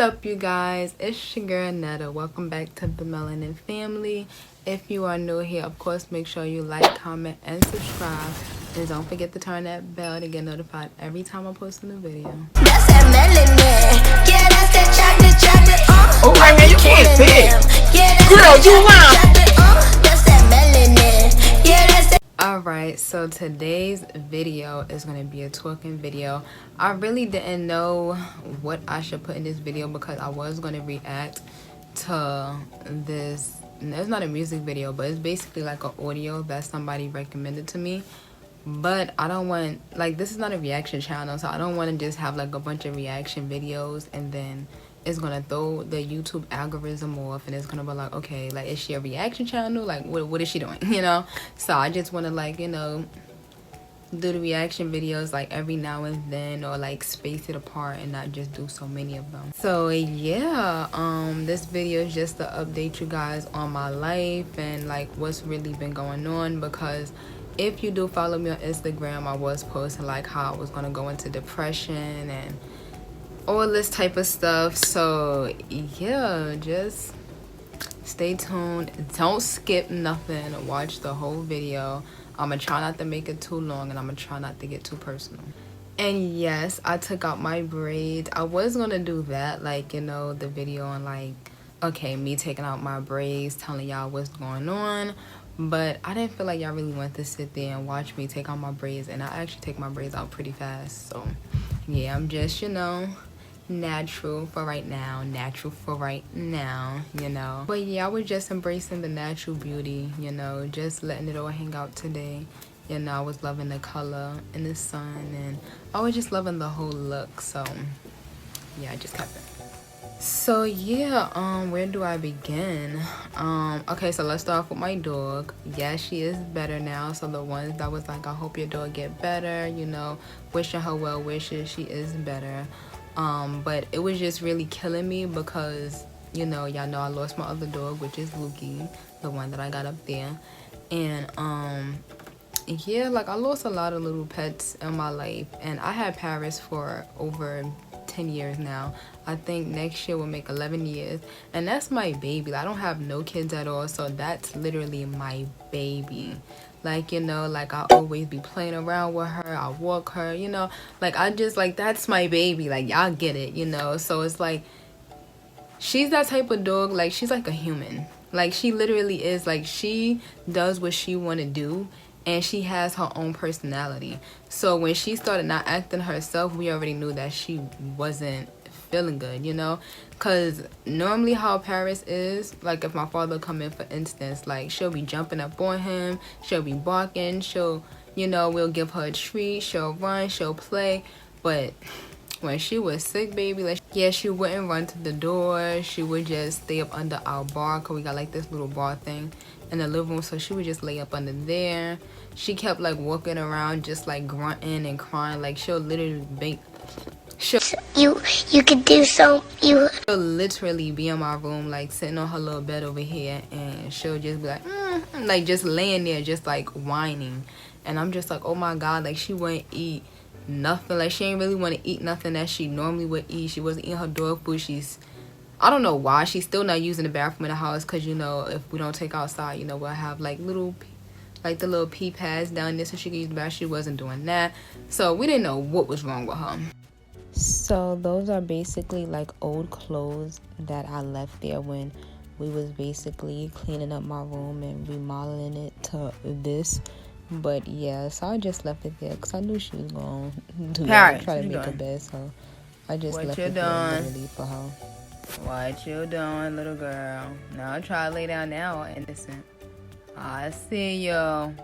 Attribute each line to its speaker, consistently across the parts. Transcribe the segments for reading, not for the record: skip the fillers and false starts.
Speaker 1: up, you guys? It's your girl Netta. Welcome back to the Melanin family. If you are new here, of course, make sure you like, comment, and subscribe. And don't forget to turn that bell to get notified every time I post a new video.
Speaker 2: That's that melanin. Yeah, that's that chocolate.
Speaker 3: Oh, man, you can't say it.
Speaker 2: Yeah, that's
Speaker 3: Girl,
Speaker 2: that
Speaker 3: you lying.
Speaker 2: chocolate. That's that melanin. Yeah, that's that.
Speaker 1: Alright, so today's video is going to be a twerking video. I really didn't know what I should put in this video because I was going to react to this. It's not a music video, but it's basically like an audio that somebody recommended to me. But I don't want, like, this is not a reaction channel, so I don't want to just have like a bunch of reaction videos and then it's gonna throw the YouTube algorithm off and it's gonna be like, okay, like, is she a reaction channel? Like, what is she doing? You know? So I just want to, like, you know, do the reaction videos like every now and then, or like space it apart and not just do so many of them. So yeah, this video is just to update you guys on my life and like what's really been going on, because if you do follow me on Instagram, I was posting like how I was gonna go into depression and all this type of stuff. So yeah, just stay tuned, don't skip nothing, watch the whole video. I'm gonna try not to make it too long and I'm gonna try not to get too personal. And yes, I took out my braids. I was gonna do that, like, you know, the video on like, okay, me taking out my braids, telling y'all what's going on, but I didn't feel like y'all really want to sit there and watch me take out my braids, and I actually take my braids out pretty fast. So yeah, I'm just, you know, natural for right now, you know. But yeah, I was just embracing the natural beauty, you know, just letting it all hang out today. You know, I was loving the color and the sun, and I was just loving the whole look. So yeah, I just kept it. So yeah, where do I begin? Okay, so let's start off with my dog. Yeah, she is better now. So the ones that was like, I hope your dog get better, you know, wishing her well wishes, she is better. But it was just really killing me because, you know, y'all know I lost my other dog, which is Luki, the one that I got up there. And yeah, like, I lost a lot of little pets in my life, and I had Paris for over 10 years now. I think next year will make 11 years, and that's my baby. I don't have no kids at all, so that's literally my baby. Like, you know, like, I always be playing around with her, I walk her, you know, like, I just, like, that's my baby, like, y'all get it, you know. So it's like, she's that type of dog, like, she's like a human. Like, she literally is, like, she does what she want to do, and she has her own personality. So when she started not acting herself, we already knew that she wasn't feeling good, you know. Because normally how Paris is, like, if my father come in, for instance, like, she'll be jumping up on him, she'll be barking, she'll, you know, we'll give her a treat, she'll run, she'll play. But when she was sick, baby, like, yeah, she wouldn't run to the door, she would just stay up under our bar, because we got like this little bar thing in the living room, so she would just lay up under there. She kept like walking around just like grunting and crying, like she'll literally be
Speaker 2: You could do so.
Speaker 1: She'll literally be in my room, like sitting on her little bed over here, and she'll just be like, like just laying there, just like whining. And I'm just like, oh my god, like she wouldn't eat nothing. Like she ain't really want to eat nothing that she normally would eat. She wasn't eating her dog food. I don't know why she's still not using the bathroom in the house, because, you know, if we don't take outside, you know, we'll have like little, like the little pee pads down there so she can use the bathroom. She wasn't doing that, so we didn't know what was wrong with her. So those are basically like old clothes that I left there when we was basically cleaning up my room and remodeling it to this. But yeah, so I just left it there because I knew she was going to do that, try to make a bed, so I just left it there literally for her. What you doing, little girl? Now try to lay down now, innocent. I see you.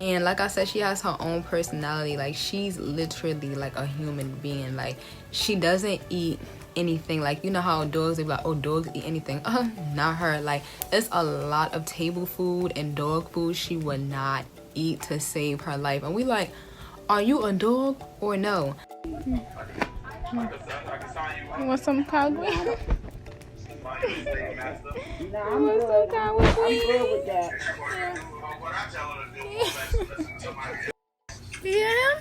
Speaker 1: And like I said, she has her own personality. Like, she's literally like a human being. Like, she doesn't eat anything. Like, you know how dogs, they be like, oh, dogs eat anything. Not her. Like, it's a lot of table food and dog food she would not eat to save her life. And we like, are you a dog or no? You want some cow green? You want some cow green? I'm good with that. Yeah.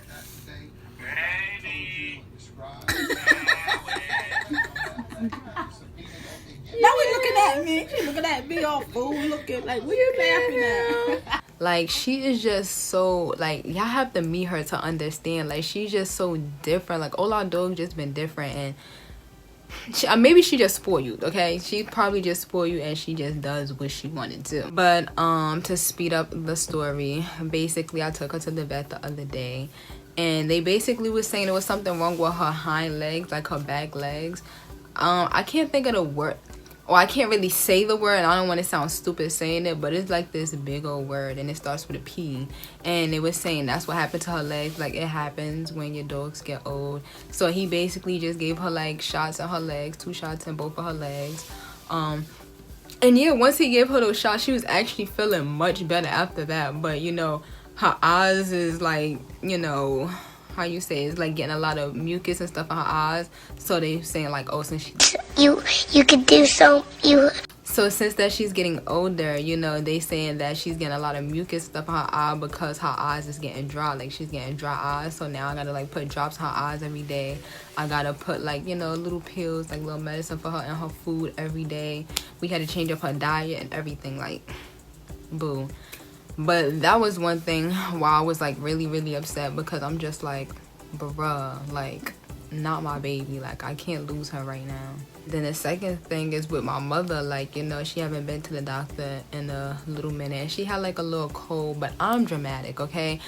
Speaker 3: looking at me. She looking at me all fool looking. Like, what you laughing at?
Speaker 1: Like, she is just so, like, y'all have to meet her to understand. Like, she's just so different. Like, all our dogs just been different. And maybe she just spoil you, okay? She probably just spoil you, and she just does what she wanted to. But to speed up the story, basically I took her to the vet the other day, and they basically was saying there was something wrong with her hind legs, like her back legs. I can't think of the word, or I can't really say the word, and I don't want to sound stupid saying it, but it's like this big old word, and it starts with a P. And it was saying that's what happened to her legs. Like, it happens when your dogs get old. So he basically just gave her like shots in her legs, 2 shots in both of her legs. And yeah, once he gave her those shots, she was actually feeling much better after that. But you know, her eyes is like, you know, how you say, it's like getting a lot of mucus and stuff in her eyes. So they saying like, oh, since
Speaker 2: You could do so.
Speaker 1: So since that she's getting older, you know, they saying that she's getting a lot of mucus stuff in her eye because her eyes is getting dry. Like, she's getting dry eyes. So now I gotta like put drops in her eyes every day. I gotta put like, you know, little pills, like little medicine for her in her food every day. We had to change up her diet and everything, like, boo. But that was one thing why I was like really upset, because I'm just like, bruh, like, not my baby. Like, I can't lose her right now. Then the second thing is with my mother. Like, you know, she haven't been to the doctor in a little minute, and she had like a little cold. But I'm dramatic, okay?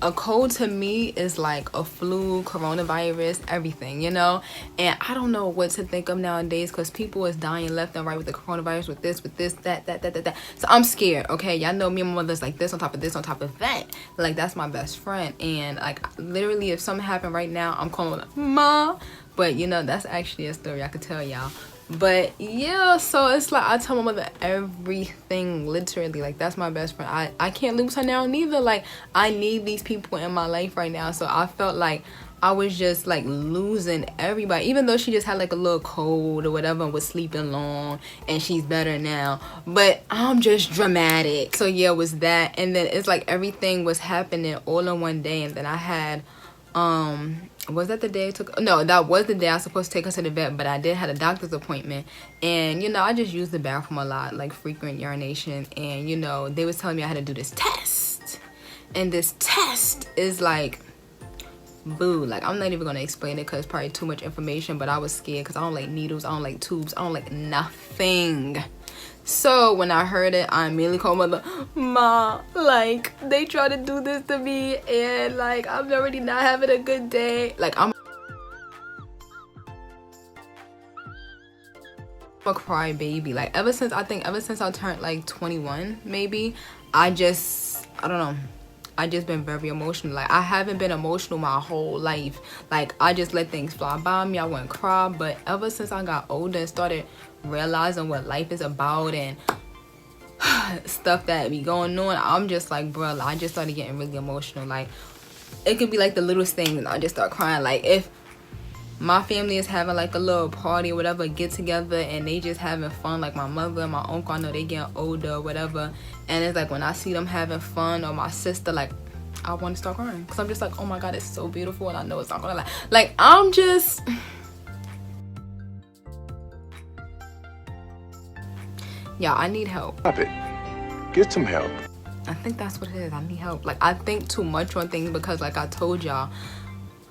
Speaker 1: A cold to me is like a flu, coronavirus, everything, you know? And I don't know what to think of nowadays, because people is dying left and right with the coronavirus, with this, that. So I'm scared, okay? Y'all know me and my mother's like this on top of this on top of that. Like, that's my best friend. And like, literally, if something happened right now, I'm calling her, Ma. But you know, that's actually a story I could tell y'all. But yeah, so it's like I tell my mother everything, literally. Like, that's my best friend. I can't lose her now neither. Like, I need these people in my life right now. So I felt like I was just like losing everybody, even though she just had like a little cold or whatever and was sleeping long, and she's better now. But I'm just dramatic. So yeah, it was that. And then it's like everything was happening all in one day. And then I had was that the day I took? No, that was the day I was supposed to take her to the vet, but I did have a doctor's appointment. And you know, I just used the bathroom a lot, like frequent urination. And you know, they was telling me I had to do this test, and this test is like, boo, like, I'm not even gonna explain it because it's probably too much information. But I was scared because I don't like needles, I don't like tubes, I don't like nothing. So when I heard it, I immediately called mother, Ma, like, they try to do this to me, and like, I'm already not having a good day. Like, I'm a cry baby. Like, ever since I turned like 21, maybe, I don't know, I just been very emotional. Like, I haven't been emotional my whole life. Like, I just let things fly by me. I wouldn't cry. But ever since I got older and started realizing what life is about and stuff that be going on, I'm just like, bro, I just started getting really emotional. Like, it could be like the littlest things, and I just start crying. Like, if my family is having like a little party or whatever, get together, and they just having fun, like my mother and my uncle, I know they getting older or whatever, and it's like when I see them having fun, or my sister, like, I want to start crying, because I'm just like, oh my god, it's so beautiful, and I know it's not gonna like I'm just yeah, I need help.
Speaker 4: Stop it. Get some help.
Speaker 1: I think that's what it is. I need help. Like, I think too much on things, because like I told y'all,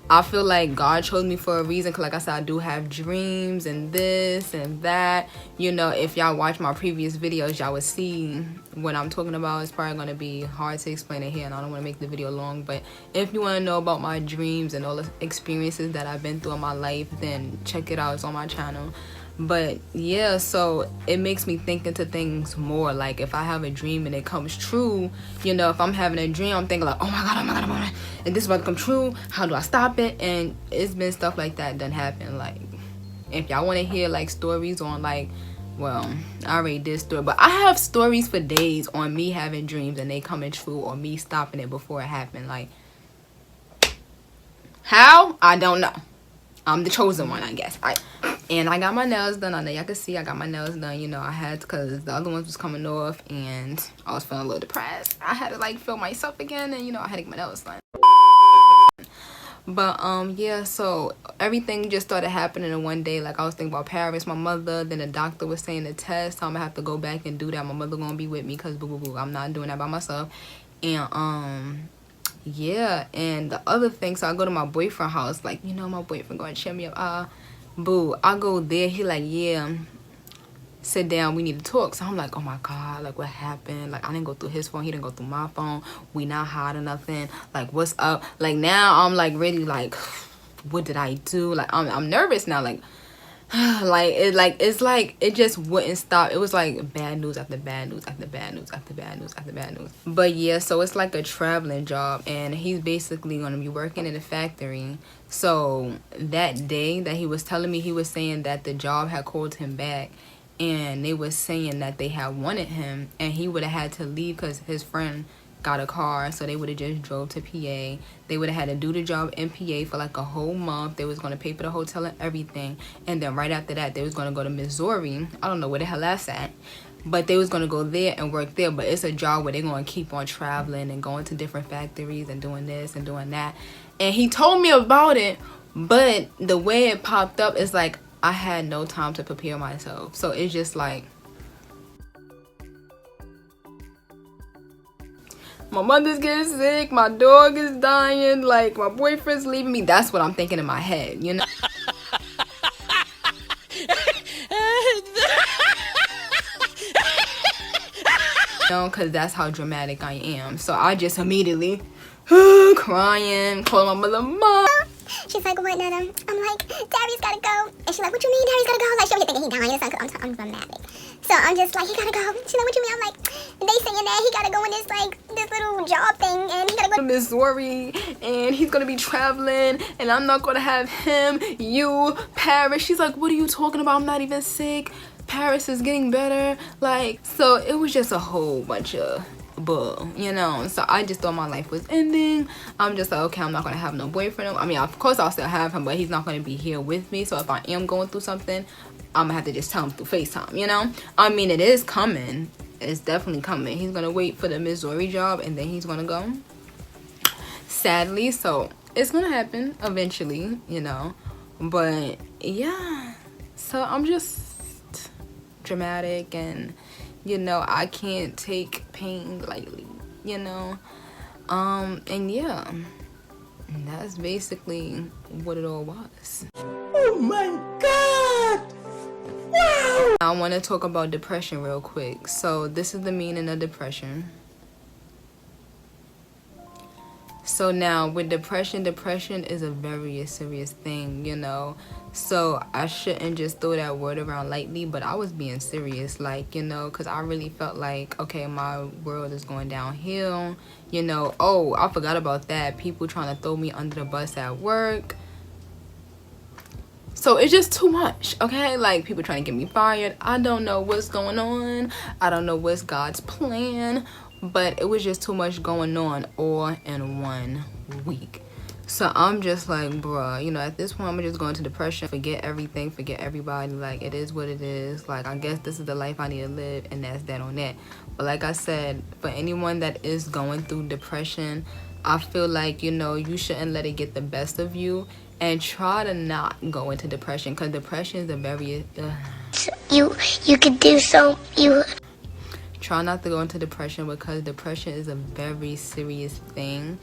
Speaker 1: I feel like God chose me for a reason, because like I said, I do have dreams and this and that. You know, if y'all watch my previous videos, y'all would see what I'm talking about. It's probably going to be hard to explain it here, and I don't want to make the video long. But if you want to know about my dreams and all the experiences that I've been through in my life, then check it out. It's on my channel. But yeah, so it makes me think into things more. Like, if I have a dream and it comes true, you know, if I'm having a dream, I'm thinking like, oh my god, and this is about to come true, how do I stop it? And it's been stuff like that done happen. Like, if y'all want to hear like stories on, like, well, I already did story, but I have stories for days on me having dreams and they coming true, or me stopping it before it happened. Like, how? I don't know. I'm the chosen one, I guess. And I got my nails done. I know y'all can see I got my nails done. You know, I had, because the other ones was coming off and I was feeling a little depressed. I had to like feel myself again, and you know, I had to get my nails done. But yeah, so everything just started happening in one day. Like, I was thinking about Paris, my mother, then the doctor was saying the test, so I'm gonna have to go back and do that. My mother gonna be with me because boo boo boo, I'm not doing that by myself. And yeah, and the other thing, so I go to my boyfriend's house, like, you know, my boyfriend gonna cheer me up. Boo, I go there, he like, yeah, sit down, we need to talk. So I'm like, oh my god, like, what happened? Like, I didn't go through his phone, he didn't go through my phone, we not hiding nothing, like, what's up? Like, now I'm like really like, what did I do? Like, I'm nervous now, like it just wouldn't stop. It was like bad news after bad news after bad news after bad news after bad news. But yeah, so it's like a traveling job, and he's basically gonna be working in a factory. So that day that he was telling me, he was saying that the job had called him back, and they was saying that they had wanted him, and he would have had to leave because his friend got a car, so they would have just drove to PA. They would have had to do the job in PA for like a whole month. They was going to pay for the hotel and everything, and then right after that they was going to go to Missouri. I don't know where the hell that's at, but they was going to go there and work there. But it's a job where they're going to keep on traveling and going to different factories and doing this and doing that. And he told me about it, but the way it popped up is like I had no time to prepare myself. So it's just like, my mother's getting sick, my dog is dying, like, my boyfriend's leaving me. That's what I'm thinking in my head, you know? Because that's how dramatic I am. So I just immediately crying, calling my mother, Mom.
Speaker 5: She's like, what, Nana? I'm like, Daddy's gotta go. And she's like, what you mean Daddy's gotta go? Like, she don't get thinking he dying or something, because I'm dramatic. So I'm just like, he gotta go. She's like, what you mean? I'm like, they saying that he gotta go in this, like, this little job thing, and he gotta go
Speaker 1: to Missouri, and he's gonna be traveling, and I'm not gonna have him, you, Paris. She's like, what are you talking about? I'm not even sick. Paris is getting better. Like, so it was just a whole bunch of bull, you know. So I just thought my life was ending. I'm just like, okay, I'm not gonna have no boyfriend. I mean, of course I'll still have him, but he's not gonna be here with me. So if I am going through something, I'm gonna have to just tell him through FaceTime, you know. I mean, it is coming. It's definitely coming. He's gonna wait for the Missouri job, and then he's gonna go, sadly. So it's gonna happen eventually, you know. But yeah, so I'm just dramatic, and you know, I can't take pain lightly, you know. And yeah, that's basically what it all was.
Speaker 3: Oh my God! Wow!
Speaker 1: I want to talk about depression real quick. So this is the meaning of depression. So now with depression is a very serious thing, you know. So I shouldn't just throw that word around lightly, but I was being serious, like, you know, because I really felt like, okay, my world is going downhill, you know. Oh, I forgot about that. People trying to throw me under the bus at work. So it's just too much, okay? Like, people trying to get me fired. I don't know what's going on. I don't know what's God's plan. But it was just too much going on all in 1 week. So I'm just like, bruh, you know, at this point, I'm just going to depression. Forget everything, forget everybody. Like, it is what it is. Like, I guess this is the life I need to live, and that's that on that. But like I said, for anyone that is going through depression, I feel like, you know, you shouldn't let it get the best of you. And try to not go into depression, because depression is a very...
Speaker 5: You could do so...
Speaker 1: Try not to go into depression, because depression is a very serious thing.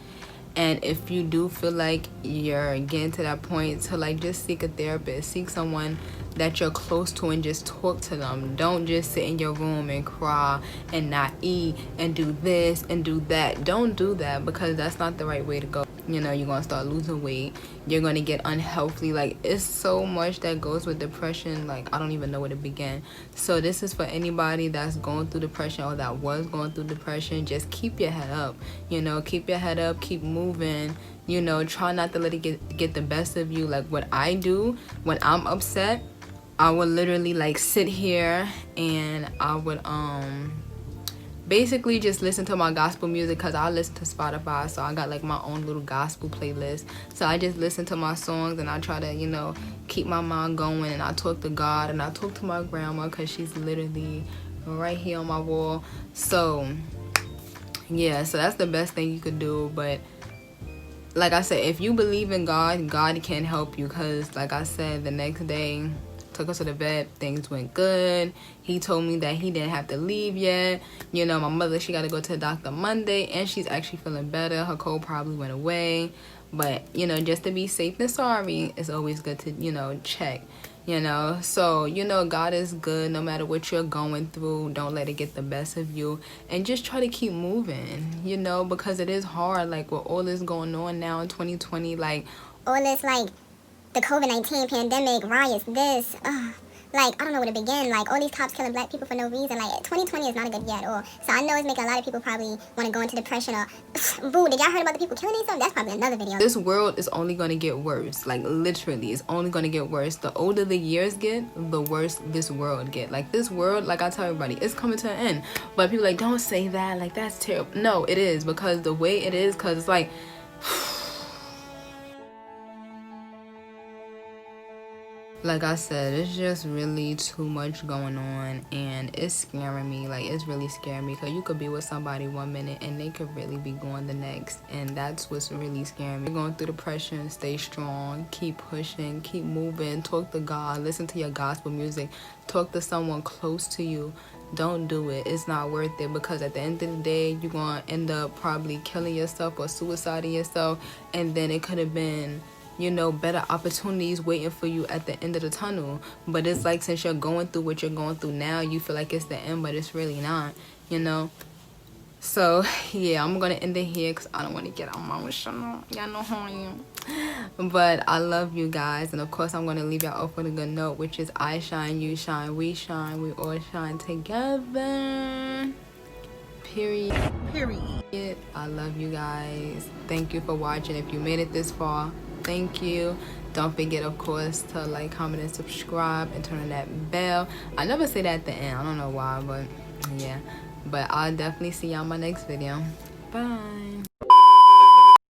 Speaker 1: And if you do feel like you're getting to that point, to like just seek a therapist, seek someone that you're close to and just talk to them. Don't just sit in your room and cry and not eat and do this and do that. Don't do that, because that's not the right way to go. You know, you're gonna start losing weight, you're gonna get unhealthy. Like, it's so much that goes with depression, like I don't even know where to begin. So this is for anybody that's going through depression or that was going through depression. Just keep your head up, you know, keep your head up, keep moving, you know. Try not to let it get the best of you. Like, what I do when I'm upset, I would literally like sit here and I would basically just listen to my gospel music, because I listen to Spotify, so I got like my own little gospel playlist. So I just listen to my songs, and I try to, you know, keep my mind going, and I talk to God, and I talk to my grandma, because she's literally right here on my wall. So yeah, so that's the best thing you could do. But like I said, if you believe in God, God can help you. Because like I said, the next day, took us to the vet, things went good. He told me that he didn't have to leave yet. You know, my mother, she got to go to the doctor Monday, and she's actually feeling better. Her cold probably went away. But, you know, just to be safe than sorry, it's always good to, you know, check. You know, so, you know, God is good no matter what you're going through. Don't let it get the best of you, and just try to keep moving, you know, because it is hard, like with all this going on now in 2020, like
Speaker 5: all this, like, the COVID-19 pandemic, riots, this, like, I don't know where to begin. Like, all these cops killing black people for no reason. Like, 2020 is not a good year at all. So I know it's making a lot of people probably want to go into depression or, boo, did y'all heard about the people killing themselves? That's probably another video.
Speaker 1: this world is only going to get worse. Like, literally, it's only going to get worse. The older the years get, the worse this world get. Like, this world, like I tell everybody, it's coming to an end. But people like, don't say that. Like, that's terrible. No, it is, because the way it is, because it's like, like I said, it's just really too much going on, and it's scaring me. Like, it's really scaring me, because you could be with somebody 1 minute and they could really be going the next, and that's what's really scaring me. Going through depression, stay strong, keep pushing, keep moving, talk to God, listen to your gospel music, talk to someone close to you. Don't do it. It's not worth it, because at the end of the day, you're going to end up probably killing yourself or suiciding yourself, and then it could have been, you know, better opportunities waiting for you at the end of the tunnel. But it's like, since you're going through what you're going through now, you feel like it's the end, but it's really not, you know. So yeah, I'm gonna end it here, because I don't want to get on my channel. Y'all know how I am. But I love you guys, and of course I'm gonna leave y'all off with a good note, which is I shine, you shine, we all shine together. Period. I love you guys. Thank you for watching. If you made it this far, thank you. Don't forget, of course, to like, comment, and subscribe, and turn on that bell. I never say that at the end. I don't know why, but yeah. But I'll definitely see y'all in my next video. Bye.